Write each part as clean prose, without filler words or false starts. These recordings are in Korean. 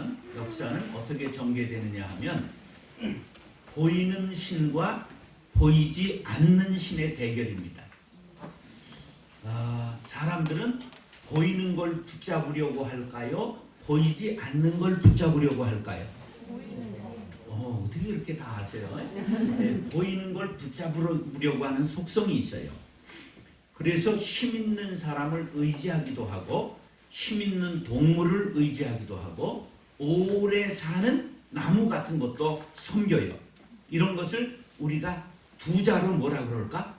보면 역사는 어떻게 전개되느냐 하면 보이는 신과 보이지 않는 신의 대결입니다. 사람들은 보이는 걸 붙잡으려고 할까요? 보이지 않는 걸 붙잡으려고 할까요? 어떻게 이렇게 다 아세요? 네, 보이는 걸 붙잡으려고 하는 속성이 있어요. 그래서 힘 있는 사람을 의지하기도 하고 힘 있는 동물을 의지하기도 하고 오래 사는 나무 같은 것도 섬겨요. 이런 것을 우리가 두자로 뭐라 그럴까?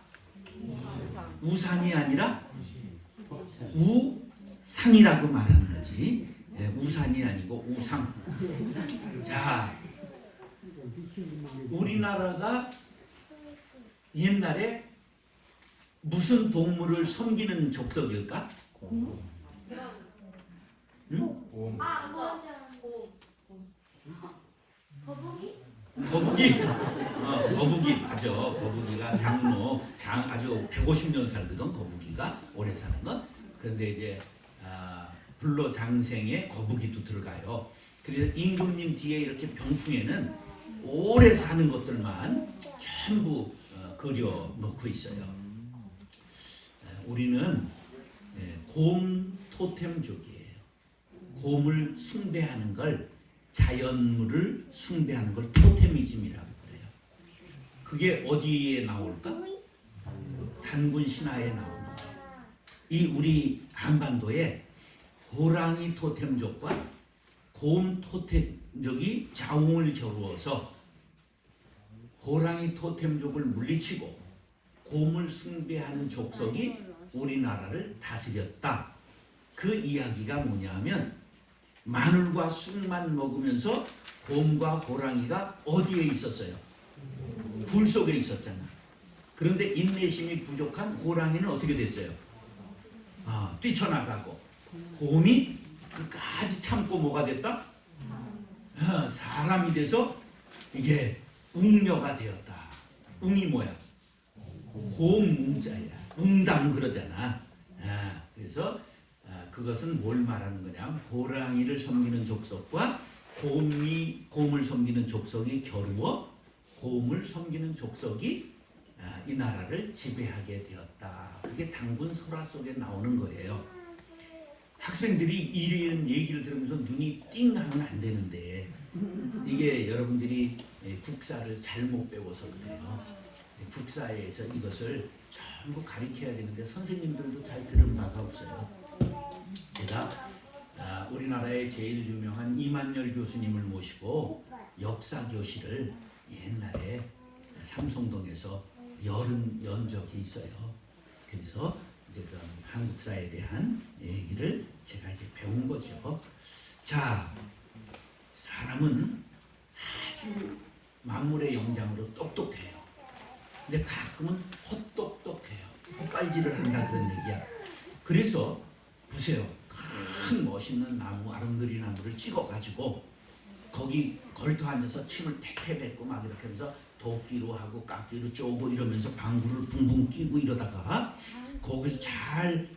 우산이 아니라 우상이라고 말하는 거지. 예, 우산이 아니고 우상. 자, 우리나라가 옛날에 무슨 동물을 섬기는 족속일까? 응? 거북이? 거북이 맞아. 거북이가 아주 150년 살거든. 거북이가 오래 사는 건. 그런데 이제 불로장생에 거북이도 들어가요. 그래서 임금님 뒤에 이렇게 병풍에는 오래 사는 것들만 전부 그려 놓고 있어요. 우리는 곰 토템족이에요. 곰을 숭배하는 걸, 자연물을 숭배하는 걸 토테미즘이라고 그래요. 그게 어디에 나올까? 단군 신화에 나오는 거예요. 이 우리 한반도에 호랑이 토템족과 곰 토템족이 자웅을 겨루어서 호랑이 토템족을 물리치고 곰을 숭배하는 족속이 우리나라를 다스렸다. 그 이야기가 뭐냐면 마늘과 쑥만 먹으면서 곰과 호랑이가 어디에 있었어요? 굴 속에 있었잖아. 그런데 인내심이 부족한 호랑이는 어떻게 됐어요? 뛰쳐나가고 곰이 끝까지 참고 뭐가 됐다? 사람이 돼서 이게 웅녀가 되었다. 웅이 뭐야? 곰웅자야. 웅당 그러잖아. 그래서 그것은 뭘 말하는 거냐? 호랑이를 섬기는 족속과 곰을 섬기는 족속이 겨루어 곰을 섬기는 족속이 이 나라를 지배하게 되었다. 그게 단군 설화 속에 나오는 거예요. 학생들이 이런 얘기를 들으면서 눈이 띵 하면 안 되는데 이게 여러분들이 국사를 잘못 배워서 그래요. 국사에서 이것을 전부 가르쳐야 되는데 선생님들도 잘 들은 바가 없어요. 제가 우리나라의 제일 유명한 이만열 교수님을 모시고 역사 교실을 옛날에 삼성동에서 연 적이 있어요. 그래서 이제 그런 한국사에 대한 얘기를 제가 이제 배운 거죠. 자, 사람은 아주 만물의 영장으로 똑똑해요. 근데 가끔은 헛똑똑해요. 헛발질을 한다 그런 얘기야. 그래서 보세요. 큰 멋있는 나무, 아름드리 나무를 찍어가지고 거기 걸터 앉아서 침을 택택 뱉고 막 이렇게 하면서 도끼로 하고 깍기로 쪼고 이러면서 방구를 붕붕 끼고 이러다가 거기서 잘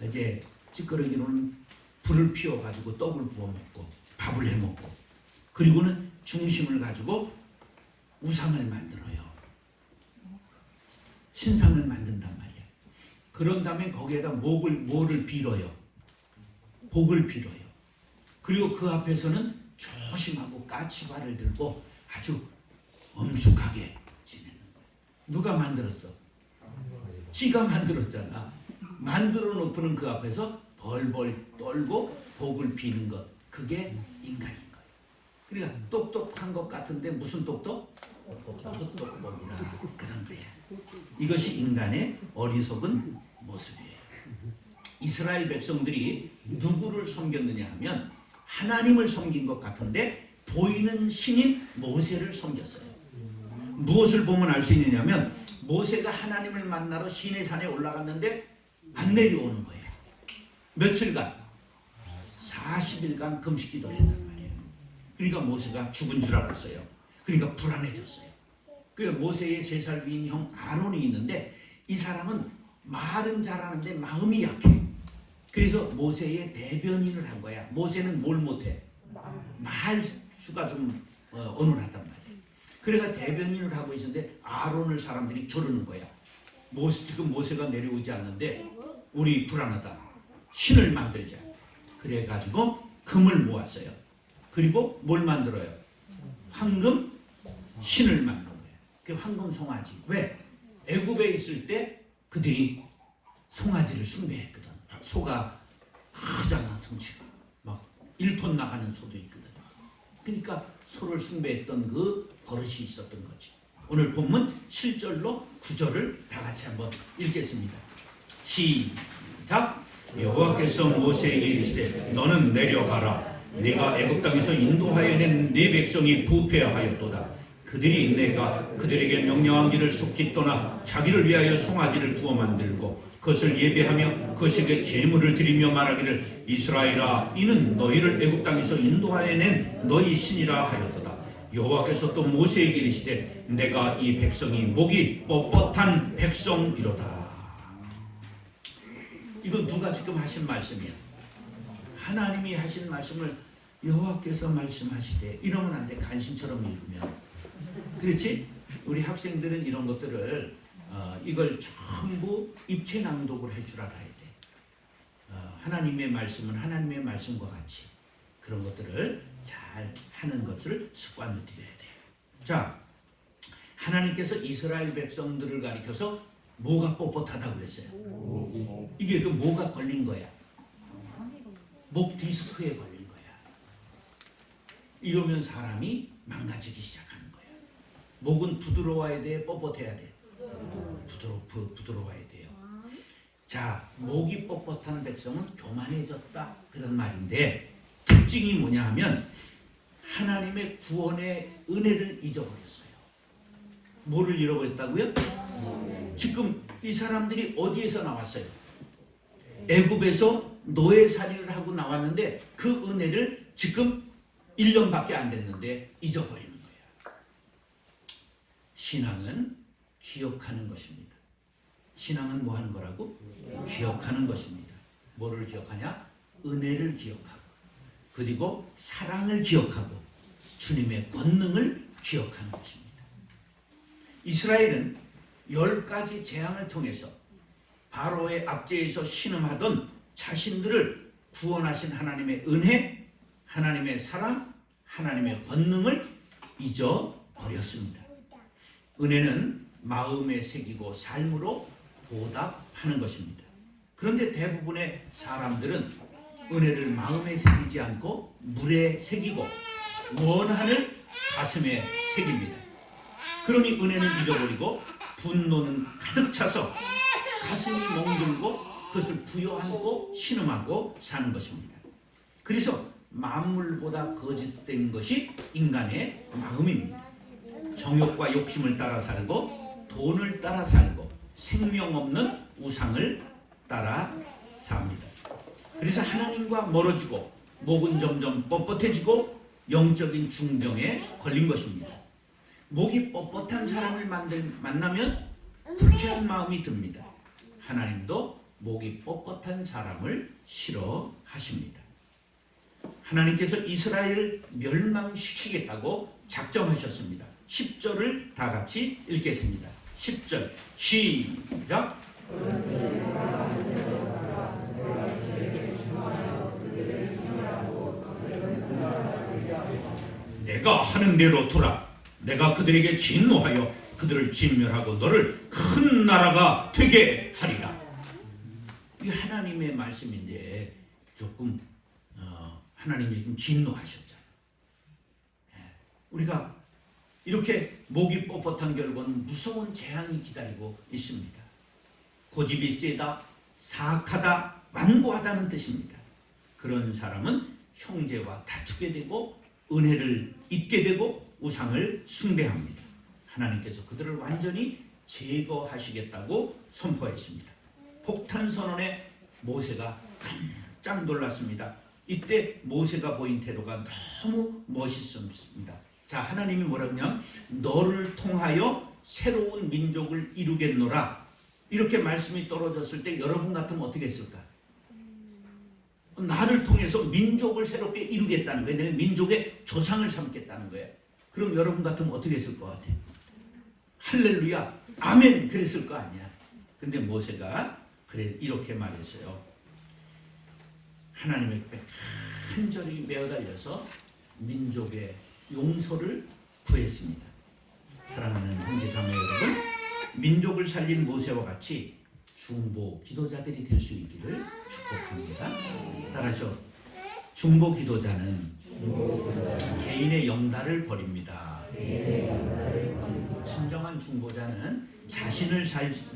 이제 찌끄러기로는 불을 피워가지고 떡을 부어 먹고 밥을 해 먹고 그리고는 중심을 가지고 우상을 만들어요. 신상을 만든단 말이야. 그런 다음에 거기에다 뭐를 빌어요? 복을 빌어요. 그리고 그 앞에서는 조심하고 까치발을 들고 아주 엄숙하게 지내는 거예요. 누가 만들었어? 지가 만들었잖아. 만들어 놓고는 그 앞에서 벌벌 떨고 복을 비는 것. 그게 인간인 거예요. 그러니까 똑똑한 것 같은데 무슨 똑똑? 헛똑똑이다. 그런 거야. 이것이 인간의 어리석은 모습이에요. 이스라엘 백성들이 누구를 섬겼느냐 하면 하나님을 섬긴 것 같은데 보이는 신인 모세를 섬겼어요. 무엇을 보면 알 수 있느냐면 모세가 하나님을 만나러 시내산에 올라갔는데 안 내려오는 거예요. 며칠간? 40일간 금식 기도를 했단 말이에요. 그러니까 모세가 죽은 줄 알았어요. 그러니까 불안해졌어요. 그러니까 모세의 3살 위인 형 아론이 있는데 이 사람은 말은 잘하는데 마음이 약해. 그래서 모세의 대변인을 한 거야. 모세는 뭘 못해? 말 수가 좀 어눌하단 말이에요. 그래가 대변인을 하고 있었는데 아론을 사람들이 조르는 거야. 지금 모세가 내려오지 않는데 우리 불안하다. 신을 만들자. 그래가지고 금을 모았어요. 그리고 뭘 만들어요? 황금 신을 만든 거예요. 그게 황금 송아지. 왜? 애굽에 있을 때 그들이 송아지를 숭배했거든. 소가 크잖아, 덩치가. 막 1톤 나가는 소도 있거든. 그러니까 소를 숭배했던 그 버릇이 있었던 거지. 오늘 본문 7절로 9절을 다 같이 한번 읽겠습니다. 시작. 여호와께서 모세에게 이르시되 너는 내려가라. 네가 애굽 땅에서 인도하여 낸 네 백성이 부패하였도다. 그들이 내가 그들에게 명령한 길을 속히 떠나 자기를 위하여 송아지를 구워 만들고 그것을 예배하며 그것에게 제물을 드리며 말하기를 이스라엘아 이는 너희를 애굽 땅에서 인도하여 낸 너희 신이라 하였도다. 여호와께서 또 모세에게 이르시되 내가 이 백성이 목이 뻣뻣한 백성이로다. 이건 누가 지금 하신 말씀이야? 하나님이 하신 말씀을 여호와께서 말씀하시되 이러면 안 돼. 간신처럼 읽으면. 그렇지? 우리 학생들은 이런 것들을 이걸 전부 입체 낭독을 할 줄 알아야 돼. 하나님의 말씀은 하나님의 말씀과 같이 그런 것들을 잘 하는 것을 습관을 들여야 돼요. 자, 하나님께서 이스라엘 백성들을 가리켜서 뭐가 뻣뻣하다고 그랬어요? 이게 그 뭐가 걸린 거야? 목 디스크에 걸린 거야. 이러면 사람이 망가지기 시작하는 거야. 목은 부드러워야 돼, 뻣뻣해야 돼? 부드러워야 돼요. 자, 목이 뻣뻣한 백성은 교만해졌다 그런 말인데 특징이 뭐냐 하면 하나님의 구원의 은혜를 잊어버렸어요. 뭐를 잃어버렸다고요? 지금 이 사람들이 어디에서 나왔어요? 애굽에서 노예살이를 하고 나왔는데 그 은혜를 지금 1년밖에 안 됐는데 잊어버리는 거야. 신앙은 기억하는 것입니다. 신앙은 뭐 하는 거라고? 기억하는 것입니다. 뭐를 기억하냐? 은혜를 기억하고 그리고 사랑을 기억하고 주님의 권능을 기억하는 것입니다. 이스라엘은 10가지 재앙을 통해서 바로의 압제에서 신음하던 자신들을 구원하신 하나님의 은혜, 하나님의 사랑, 하나님의 권능을 잊어버렸습니다. 은혜는 마음에 새기고 삶으로 보답하는 것입니다. 그런데 대부분의 사람들은 은혜를 마음에 새기지 않고 물에 새기고 원한을 가슴에 새깁니다. 그러니 은혜는 잊어버리고 분노는 가득 차서 가슴이 멍들고 그것을 부여안고 신음하고 사는 것입니다. 그래서 만물보다 거짓된 것이 인간의 마음입니다. 정욕과 욕심을 따라 살고 돈을 따라 살고 생명 없는 우상을 따라 삽니다. 그래서 하나님과 멀어지고 목은 점점 뻣뻣해지고 영적인 중병에 걸린 것입니다. 목이 뻣뻣한 사람을 만나면 불쾌한 마음이 듭니다. 하나님도 목이 뻣뻣한 사람을 싫어하십니다. 하나님께서 이스라엘을 멸망시키겠다고 작정하셨습니다. 10절을 다 같이 읽겠습니다. 10절 시작. 내가 하는 대로 두라. 내가 그들에게 진노하여 그들을 진멸하고 너를 큰 나라가 되게 하리라. 이 하나님의 말씀인데 조금 하나님이 지금 진노하셨잖아요. 우리가 이렇게 목이 뻣뻣한 결과는 무서운 재앙이 기다리고 있습니다. 고집이 세다, 사악하다, 완고하다는 뜻입니다. 그런 사람은 형제와 다투게 되고 은혜를 잊게 되고 우상을 숭배합니다. 하나님께서 그들을 완전히 제거하시겠다고 선포했습니다. 폭탄 선언에 모세가 깜짝 놀랐습니다. 이때 모세가 보인 태도가 너무 멋있습니다. 자, 하나님이 뭐라고 하냐면 너를 통하여 새로운 민족을 이루겠노라. 이렇게 말씀이 떨어졌을 때 여러분 같으면 어떻게 했을까? 나를 통해서 민족을 새롭게 이루겠다는 거예요. 내 민족의 조상을 삼겠다는 거예요. 그럼 여러분 같으면 어떻게 했을 것 같아요? 할렐루야, 아멘 그랬을 거 아니야. 근데 모세가 그래 이렇게 말했어요. 하나님의 배 간절히 매어달려서 민족의 용서를 구했습니다. 사랑하는 형제 자매 여러분, 민족을 살린 모세와 같이 중보 기도자들이 될 수 있기를 축복합니다. 따라서 중보 기도자는 개인의 영달을 버립니다. 진정한 중보자는 자신을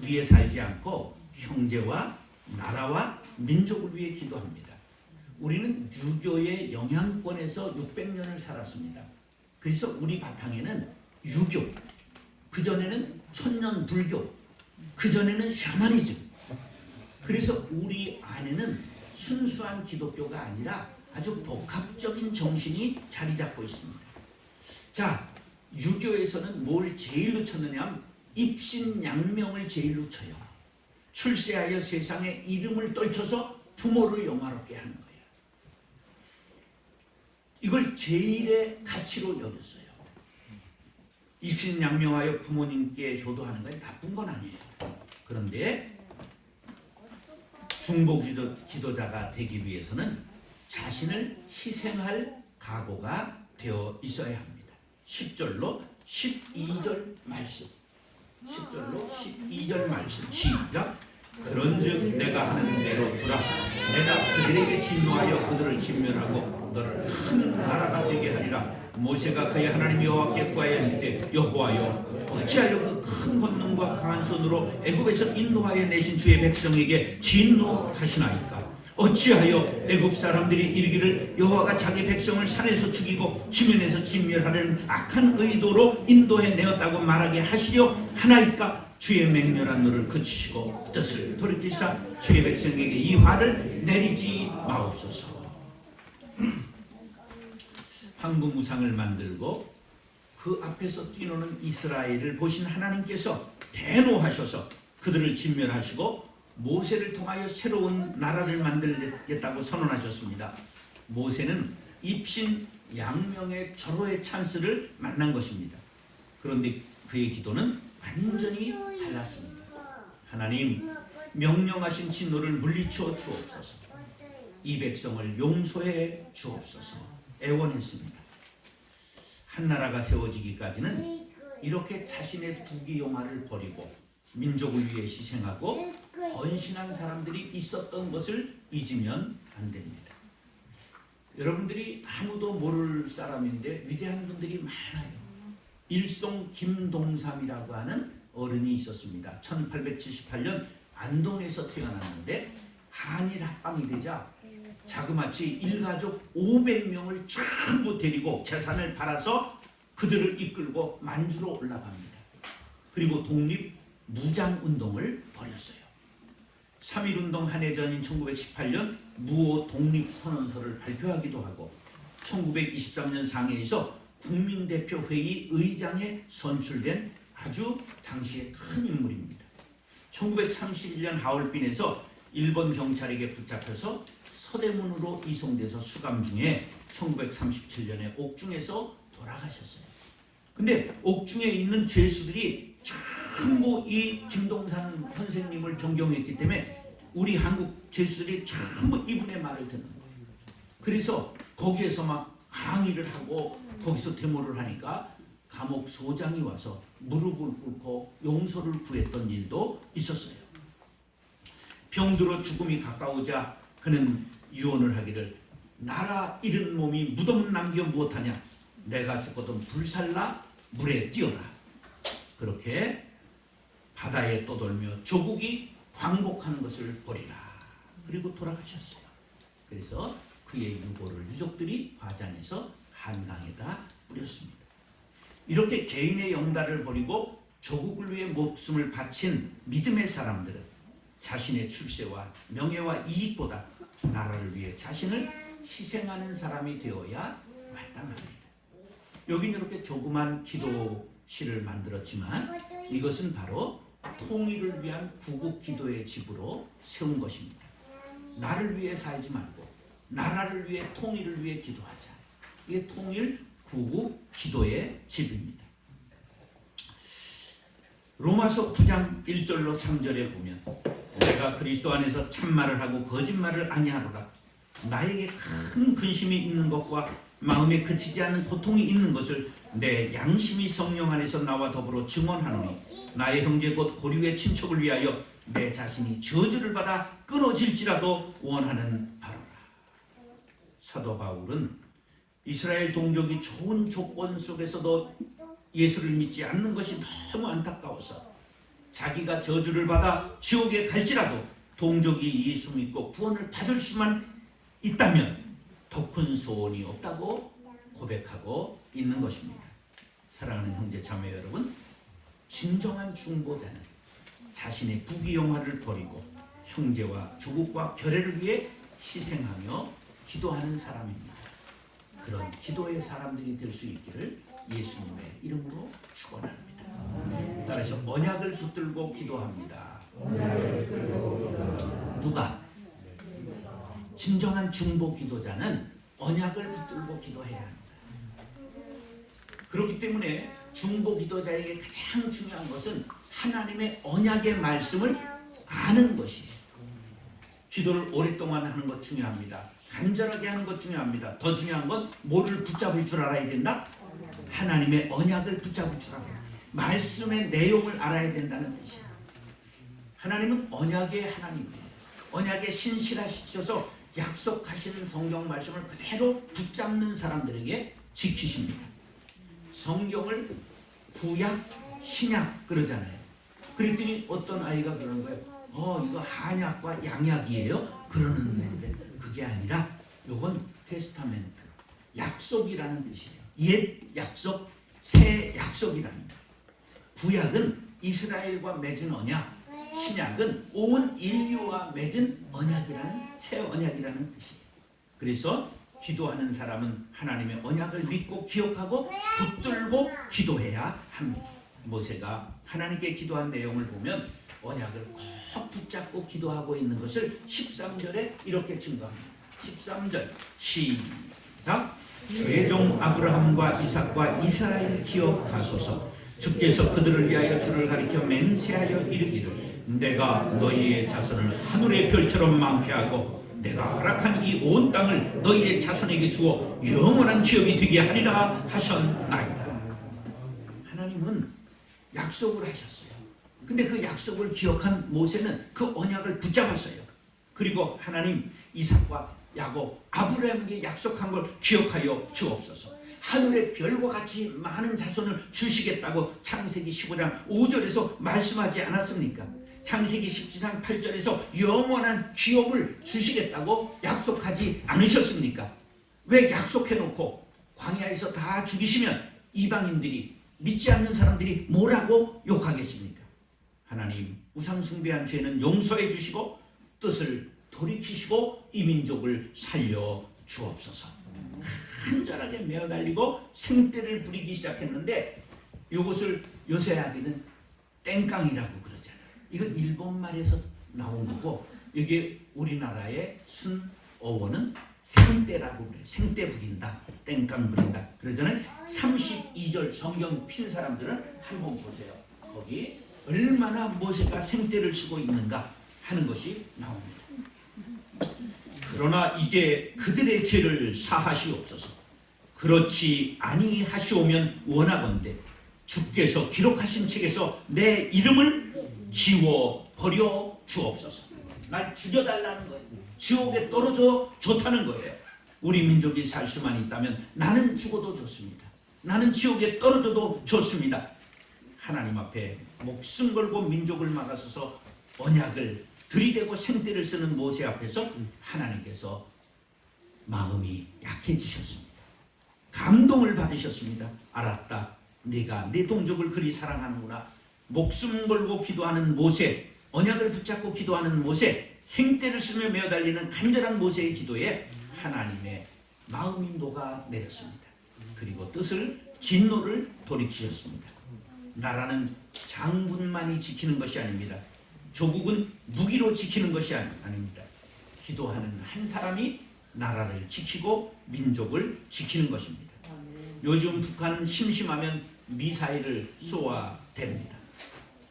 위해 살지 않고 형제와 나라와 민족을 위해 기도합니다. 우리는 유교의 영향권에서 600년을 살았습니다. 그래서 우리 바탕에는 유교, 그전에는 천년 불교, 그전에는 샤머니즘. 그래서 우리 안에는 순수한 기독교가 아니라 아주 복합적인 정신이 자리 잡고 있습니다. 자, 유교에서는 뭘 제일로 쳤느냐 하면 입신양명을 제일로 쳐요. 출세하여 세상에 이름을 떨쳐서 부모를 영화롭게 하는 거예요. 이걸 제일의 가치로 여겼어요. 입신양명하여 부모님께 효도하는 건 나쁜 건 아니에요. 그런데 중보 기도자가 되기 위해서는 자신을 희생할 각오가 되어 있어야 합니다. 10절로 12절 말씀. 10절로 12절 말씀 시작. 그런즉 내가 하는 대로 두라. 내가 그들에게 진노하여 그들을 진멸하고 너를 큰 나라가 되게 하리라. 모세가 그의 하나님 여호와께 구하여 이르되 여호와여 어찌하여 그 큰 권능과 강한 손으로 애굽에서 인도하여 내신 주의 백성에게 진노하시나이까. 어찌하여 애굽 사람들이 이르기를 여호와가 자기 백성을 산에서 죽이고 지면에서 진멸하려는 악한 의도로 인도해 내었다고 말하게 하시려 하나이까. 주의 맹렬한 노를 그치시고 뜻을 돌이키사 주의 백성에게 이 화를 내리지 마옵소서. 황금우상을 만들고 그 앞에서 뛰노는 이스라엘을 보신 하나님께서 대노하셔서 그들을 진멸하시고 모세를 통하여 새로운 나라를 만들겠다고 선언하셨습니다. 모세는 입신 양명의 절호의 찬스를 만난 것입니다. 그런데 그의 기도는 완전히 달랐습니다. 하나님, 명령하신 진노를 물리쳐 주옵소서. 이 백성을 용서해 주옵소서. 애원했습니다. 한 나라가 세워지기까지는 이렇게 자신의 부귀영화를 버리고 민족을 위해 희생하고 헌신한 사람들이 있었던 것을 잊으면 안 됩니다. 여러분들이 아무도 모를 사람인데 위대한 분들이 많아요. 일송 김동삼이라고 하는 어른이 있었습니다. 1878년 안동에서 태어났는데 한일 합방이 되자 자그마치 일가족 500명을 전부 데리고 재산을 팔아서 그들을 이끌고 만주로 올라갑니다. 그리고 독립무장운동을 벌였어요. 3.1운동 한 해 전인 1918년 무호 독립선언서를 발표하기도 하고 1923년 상해에서 국민대표회의 의장에 선출된 아주 당시의 큰 인물입니다. 1931년 하얼빈에서 일본 경찰에게 붙잡혀서 서대문으로 이송돼서 수감 중에 1937년에 옥중에서 돌아가셨어요. 근데 옥중에 있는 죄수들이 전부 이 김동산 선생님을 존경했기 때문에 우리 한국 죄수들이 전부 이분의 말을 듣는 거예요. 그래서 거기에서 막 항의를 하고 거기서 데모를 하니까 감옥 소장이 와서 무릎을 꿇고 용서를 구했던 일도 있었어요. 병들어 죽음이 가까우자 그는 유언을 하기를 나라 잃은 몸이 무덤은 남겨 무엇하냐. 내가 죽거든 불살라 물에 뛰어라. 그렇게 바다에 떠돌며 조국이 광복하는 것을 보리라. 그리고 돌아가셨어요. 그래서 그의 유골을 유족들이 화장해서 한강에다 뿌렸습니다. 이렇게 개인의 영달을 버리고 조국을 위해 목숨을 바친 믿음의 사람들은 자신의 출세와 명예와 이익보다 나라를 위해 자신을 희생하는 사람이 되어야 마땅합니다. 여기는 이렇게 조그만 기도실을 만들었지만 이것은 바로 통일을 위한 구국 기도의 집으로 세운 것입니다. 나를 위해 살지 말고 나라를 위해, 통일을 위해 기도하자. 이게 통일 구구 기도의 집입니다. 로마서 9장 1절로 3절에 보면 내가 그리스도 안에서 참말을 하고 거짓말을 아니하노라. 나에게 큰 근심이 있는 것과 마음에 그치지 않는 고통이 있는 것을 내 양심이 성령 안에서 나와 더불어 증언하노니 나의 형제 곧 고류의 친척을 위하여 내 자신이 저주를 받아 끊어질지라도 원하는 바로라. 사도 바울은 이스라엘 동족이 좋은 조건 속에서도 예수를 믿지 않는 것이 너무 안타까워서 자기가 저주를 받아 지옥에 갈지라도 동족이 예수 믿고 구원을 받을 수만 있다면 더 큰 소원이 없다고 고백하고 있는 것입니다. 사랑하는 형제 자매 여러분, 진정한 중보자는 자신의 부귀영화를 버리고 형제와 조국과 교회를 위해 희생하며 기도하는 사람입니다. 그런 기도의 사람들이 될 수 있기를 예수님의 이름으로 축원합니다. 따라서 언약을 붙들고 기도합니다. 누가? 진정한 중보 기도자는 언약을 붙들고 기도해야 합니다. 그렇기 때문에 중보 기도자에게 가장 중요한 것은 하나님의 언약의 말씀을 아는 것이에요. 기도를 오랫동안 하는 것 중요합니다. 간절하게 하는 것 중요합니다. 더 중요한 건 뭐를 붙잡을 줄 알아야 된다? 하나님의 언약을 붙잡을 줄 알아야 된다. 말씀의 내용을 알아야 된다는 뜻이에요. 하나님은 언약의 하나님이에요. 언약에 신실하셔서 약속하시는 성경 말씀을 그대로 붙잡는 사람들에게 지키십니다. 성경을 구약, 신약 그러잖아요. 그랬더니 어떤 아이가 그러는 거예요. 이거 한약과 양약이에요? 그러는 애인데 그게 아니라 요건 테스타멘트, 약속이라는 뜻이에요. 옛 약속, 새 약속이라는 거예요. 구약은 이스라엘과 맺은 언약, 신약은 온 인류와 맺은 언약이라는, 새 언약이라는 뜻이에요. 그래서 기도하는 사람은 하나님의 언약을 믿고 기억하고 붙들고 기도해야 합니다. 모세가 하나님께 기도한 내용을 보면 언약을 꼭 붙잡고 기도하고 있는 것을 13절에 이렇게 증거합니다. 13절 시작. 외종 아브라함과 이삭과 이스라엘 기억하소서. 주께서 그들을 위하여 주를 가리켜 맹세하여 이르기를 내가 너희의 자손을 하늘의 별처럼 많게 하고 내가 허락한 이 온 땅을 너희의 자손에게 주어 영원한 기업이 되게 하리라 하셨나이다. 하나님은 약속을 하셨어요. 근데 그 약속을 기억한 모세는 그 언약을 붙잡았어요. 그리고 하나님 이삭과 야곱, 아브라함에게 약속한 걸 기억하여 주옵소서. 하늘의 별과 같이 많은 자손을 주시겠다고 창세기 15장 5절에서 말씀하지 않았습니까? 창세기 17장 8절에서 영원한 기업을 주시겠다고 약속하지 않으셨습니까? 왜 약속해놓고 광야에서 다 죽이시면 이방인들이, 믿지 않는 사람들이 뭐라고 욕하겠습니까? 하나님 우상 숭배한 죄는 용서해 주시고 뜻을 돌이키시고 이 민족을 살려 주옵소서. 간절하게 메어달리고 생떼를 부리기 시작했는데 이것을 요새아기는 땡깡이라고 그러잖아요. 이건 일본말에서 나온 거고 이게 우리나라의 순어원은 생떼라고 그래요. 생떼 부린다, 땡깡 부린다 그러잖아요. 32절 성경 핀 사람들은 한번 보세요. 거기 얼마나 모세가 생떼를 쓰고 있는가 하는 것이 나옵니다. 그러나 이제 그들의 죄를 사하시옵소서. 그렇지 아니하시오면 원하건대 주께서 기록하신 책에서 내 이름을 지워 버려 주옵소서. 날 죽여달라는 거예요. 지옥에 떨어져 좋다는 거예요. 우리 민족이 살 수만 있다면 나는 죽어도 좋습니다. 나는 지옥에 떨어져도 좋습니다. 하나님 앞에 목숨 걸고 민족을 막아서서 언약을 들이대고 생떼를 쓰는 모세 앞에서 하나님께서 마음이 약해지셨습니다. 감동을 받으셨습니다. 알았다. 네가 내 동족을 그리 사랑하는구나. 목숨 걸고 기도하는 모세, 언약을 붙잡고 기도하는 모세, 생떼를 쓰며 메어달리는 간절한 모세의 기도에 하나님의 마음이 녹아내렸습니다. 그리고 뜻을, 진노를 돌이키셨습니다. 나라는 장군만이 지키는 것이 아닙니다. 조국은 무기로 지키는 것이 아닙니다. 기도하는 한 사람이 나라를 지키고 민족을 지키는 것입니다. 요즘 북한은 심심하면 미사일을 쏘아댑니다.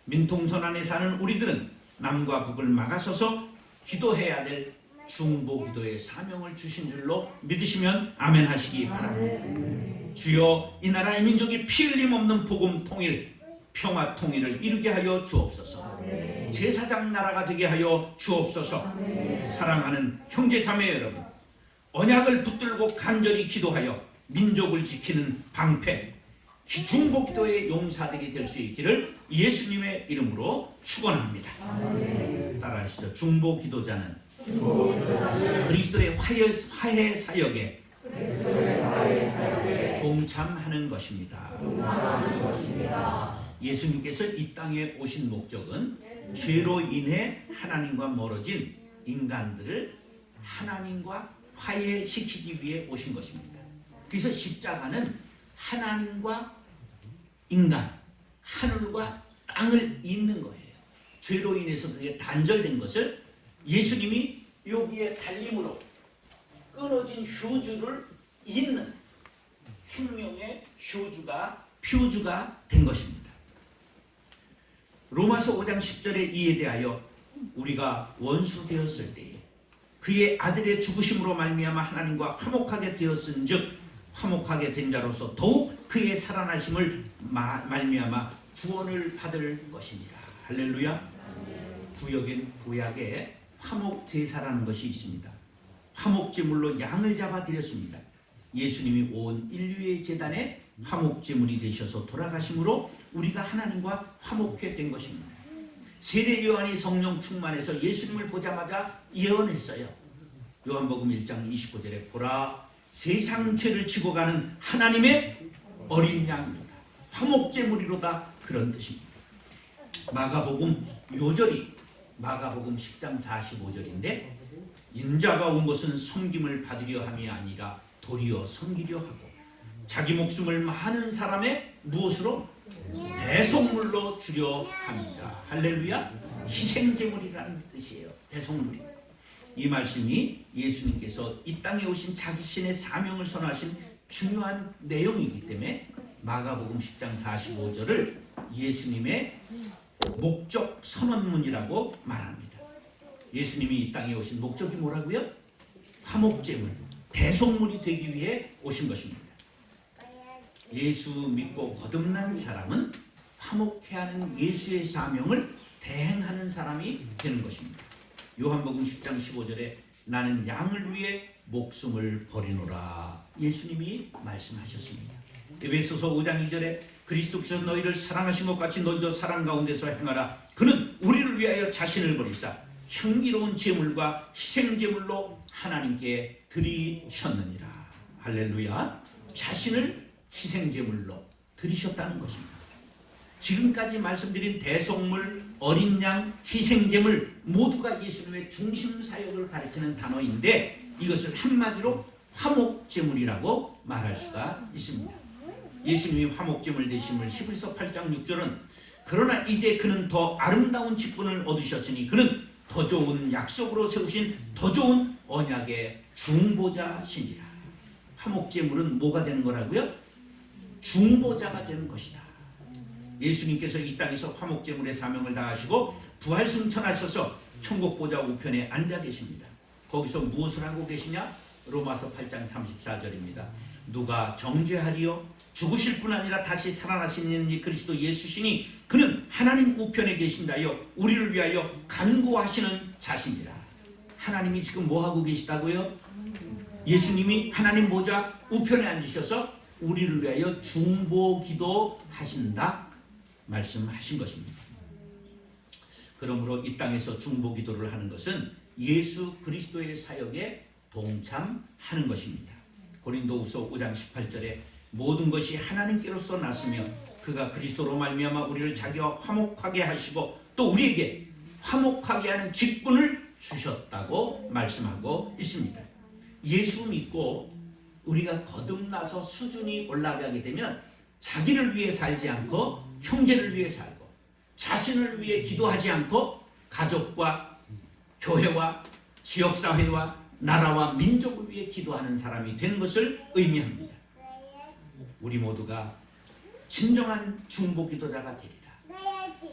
민통선 안에 사는 우리들은 남과 북을 막아서서 기도해야 될 중보기도의 사명을 주신 줄로 믿으시면 아멘 하시기 바랍니다. 주여, 이 나라의 민족이 피 흘림 없는 복음 통일, 평화 통일을 이루게 하여 주옵소서. 제사장 나라가 되게 하여 주옵소서. 사랑하는 형제 자매 여러분, 언약을 붙들고 간절히 기도하여 민족을 지키는 방패, 중보기도의 용사들이 될 수 있기를 예수님의 이름으로 축원합니다. 따라하시죠. 중보기도자는 그리스도의 화해 사역에 동참하는 것입니다. 예수님께서 이 땅에 오신 목적은 죄로 인해 하나님과 멀어진 인간들을 하나님과 화해시키기 위해 오신 것입니다. 그래서 십자가는 하나님과 인간, 하늘과 땅을 잇는 거예요. 죄로 인해서 그게 단절된 것을 예수님이 여기에 달림으로 끊어진 휴주를 잇는 생명의 표주가 된 것입니다. 로마서 5장 10절에 이에 대하여 우리가 원수 되었을 때에 그의 아들의 죽으심으로 말미암아 하나님과 화목하게 되었은즉 화목하게 된 자로서 더욱 그의 살아나심을 말미암아 구원을 받을 것이니라. 할렐루야. 구약에 화목 제사라는 것이 있습니다. 화목 제물로 양을 잡아 드렸습니다. 예수님이 온 인류의 제단에 화목 제물이 되셔서 돌아가심으로 우리가 하나님과 화목해 된 것입니다. 세례 요한이 성령 충만해서 예수님을 보자마자 예언했어요. 요한복음 1장 29절에 보라, 세상 죄를 지고 가는 하나님의 어린 양이로다. 화목 제물이로다. 그런 뜻입니다. 마가복음 요절이 마가복음 10장 45절인데 인자가 온 것은 섬김을 받으려 함이 아니라 도리어 섬기려 하고 자기 목숨을 많은 사람의 무엇으로? 대속물로 주려 합니다. 할렐루야. 희생제물이라는 뜻이에요. 대속물이. 이 말씀이 예수님께서 이 땅에 오신 자기 신의 사명을 선하신 중요한 내용이기 때문에 마가복음 10장 45절을 예수님의 목적 선언문이라고 말합니다. 예수님이 이 땅에 오신 목적이 뭐라고요? 화목제물, 대속물이 되기 위해 오신 것입니다. 예수 믿고 거듭난 사람은 화목해 하는 예수의 사명을 대행하는 사람이 되는 것입니다. 요한복음 10장 15절에 나는 양을 위해 목숨을 버리노라 예수님이 말씀하셨습니다. 에베소서 5장 2절에 그리스도께서 너희를 사랑하신 것 같이 너희도 사랑 가운데서 행하라. 그는 우리를 위하여 자신을 버리사 향기로운 제물과 희생제물로 하나님께 드리셨느니라. 할렐루야. 자신을 희생제물로 드리셨다는 것입니다. 지금까지 말씀드린 대속물, 어린 양, 희생제물 모두가 예수님의 중심 사역을 가르치는 단어인데 이것을 한마디로 화목제물이라고 말할 수가 있습니다. 예수님이 화목제물 되심을 히브리서 8장 6절은 그러나 이제 그는 더 아름다운 직분을 얻으셨으니 그는 더 좋은 약속으로 세우신 더 좋은 언약의 중보자시니라. 화목제물은 뭐가 되는 거라고요? 중보자가 되는 것이다. 예수님께서 이 땅에서 화목제물의 사명을 다하시고 부활승천하셔서 천국보좌 우편에 앉아 계십니다. 거기서 무엇을 하고 계시냐? 로마서 8장 34절입니다. 누가 정죄하리요? 죽으실 뿐 아니라 다시 살아나시는 이 그리스도 예수시니 그는 하나님 우편에 계신다요 우리를 위하여 간구하시는 자신이라. 하나님이 지금 뭐하고 계시다고요? 예수님이 하나님 보좌 우편에 앉으셔서 우리를 위하여 중보기도 하신다 말씀하신 것입니다. 그러므로 이 땅에서 중보기도를 하는 것은 예수 그리스도의 사역에 동참하는 것입니다. 고린도후서 5장 18절에 모든 것이 하나님께로서 났으며 그가 그리스도로 말미암아 우리를 자기와 화목하게 하시고 또 우리에게 화목하게 하는 직분을 주셨다고 말씀하고 있습니다. 예수 믿고 우리가 거듭나서 수준이 올라가게 되면 자기를 위해 살지 않고 형제를 위해 살고 자신을 위해 기도하지 않고 가족과 교회와 지역사회와 나라와 민족을 위해 기도하는 사람이 되는 것을 의미합니다. 우리 모두가 진정한 중보 기도자가 되리라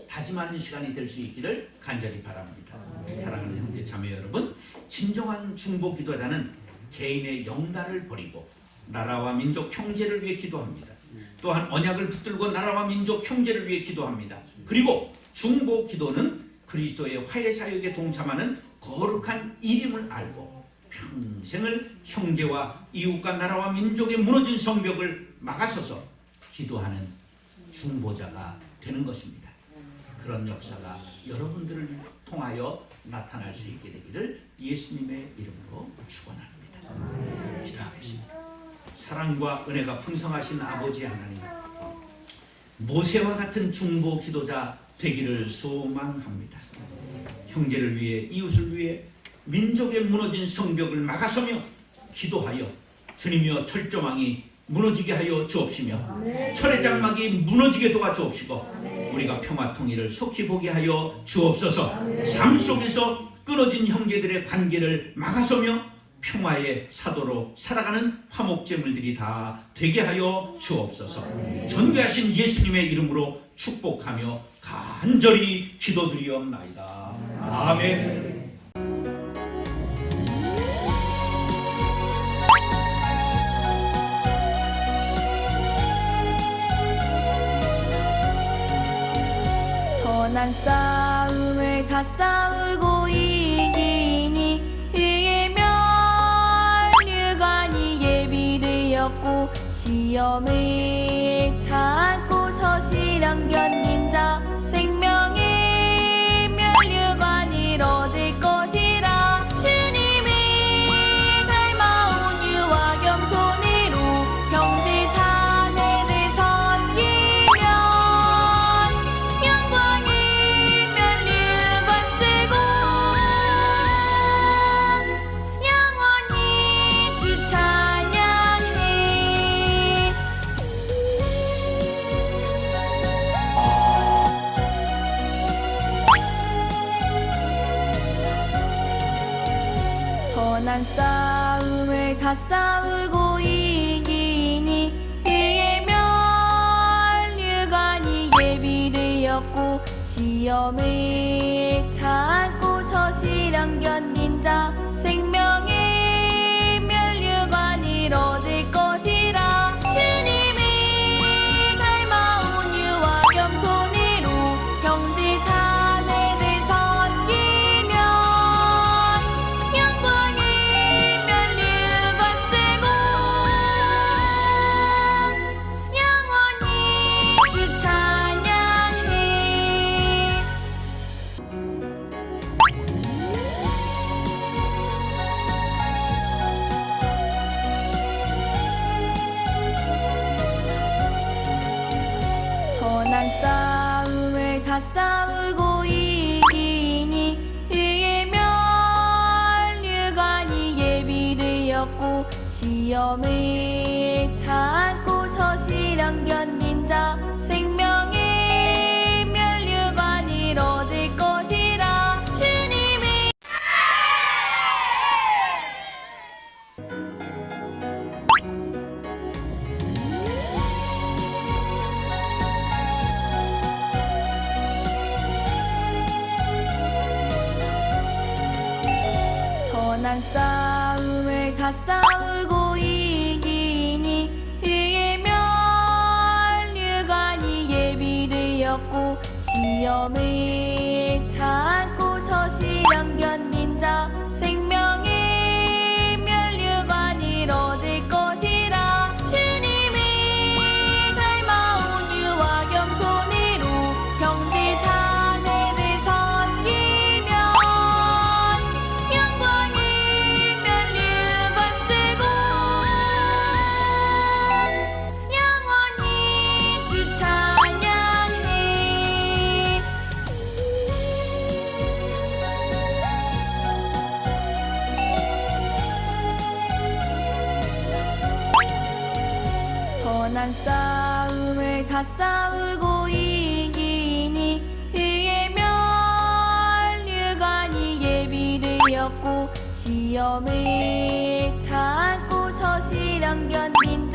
다짐하는 시간이 될 수 있기를 간절히 바랍니다. 사랑하는 형제 자매 여러분, 진정한 중보 기도자는 개인의 영달을 버리고 나라와 민족 형제를 위해 기도합니다. 또한 언약을 붙들고 나라와 민족 형제를 위해 기도합니다. 그리고 중보 기도는 그리스도의 화해 사역에 동참하는 거룩한 일임을 알고 평생을 형제와 이웃과 나라와 민족의 무너진 성벽을 막아서서 기도하는 중보자가 되는 것입니다. 그런 역사가 여러분들을 통하여 나타날 수 있게 되기를 예수님의 이름으로 축원합니다. 기도하겠습니다. 사랑과 은혜가 풍성하신 아버지 하나님, 모세와 같은 중보 기도자 되기를 소망합니다. 형제를 위해, 이웃을 위해 민족의 무너진 성벽을 막아서며 기도하여 주님이여 철조망이 무너지게 하여 주옵시며 철의 장막이 무너지게 도와주옵시고 우리가 평화 통일을 속히 보게 하여 주옵소서. 삶 속에서 끊어진 형제들의 관계를 막아서며 평화의 사도로 살아가는 화목제물들이 다 되게 하여 주옵소서. 존귀하신 예수님의 이름으로 축복하며 간절히 기도드리옵나이다. 아멘. 선한 싸움을 다 싸우고 이기니 의의 면류관이 예비되었고 시험을 참고서 시련 견딘 자 생명의 면류관을 얻을 것이라. 주님을 닮아온 유와 겸손으로 형제 자매를 섬기면 영광의 면류관 쓰고 영원히 주 찬양해. 선한 싸움을 다 싸우고 이기니 의의 면류관이 예비되었고 시험을 참고서 시련 견딘 자 생명의 면류관을 얻을 것이라. 주님을 닮아온 유와 겸손으로 형제 자매를 섬기면 영광의 면류관 쓰고 영원히 주 찬양해. 선한 싸움을 다 싸우고 이기니 의의 면류관이 예비되었고 시험을 참고서 시련 견딘 자 생명의 면류관을 얻을 것이라. 주님의 선한 싸움을 다 싸우고 이기니 의의 면류관이 예비되었고 시험을 참고서 시련 견딘 자 생명의 면류관을 얻을 것이라. 주님을 닮아온 유와 겸손으로 형제 자매를 섬기면 영광의 면류관 쓰고 영원히 주 찬양해. 선한 싸움을 다 싸우고 이기니 의의 면류관이 예비되었고 위험을 참고서 시련 견딘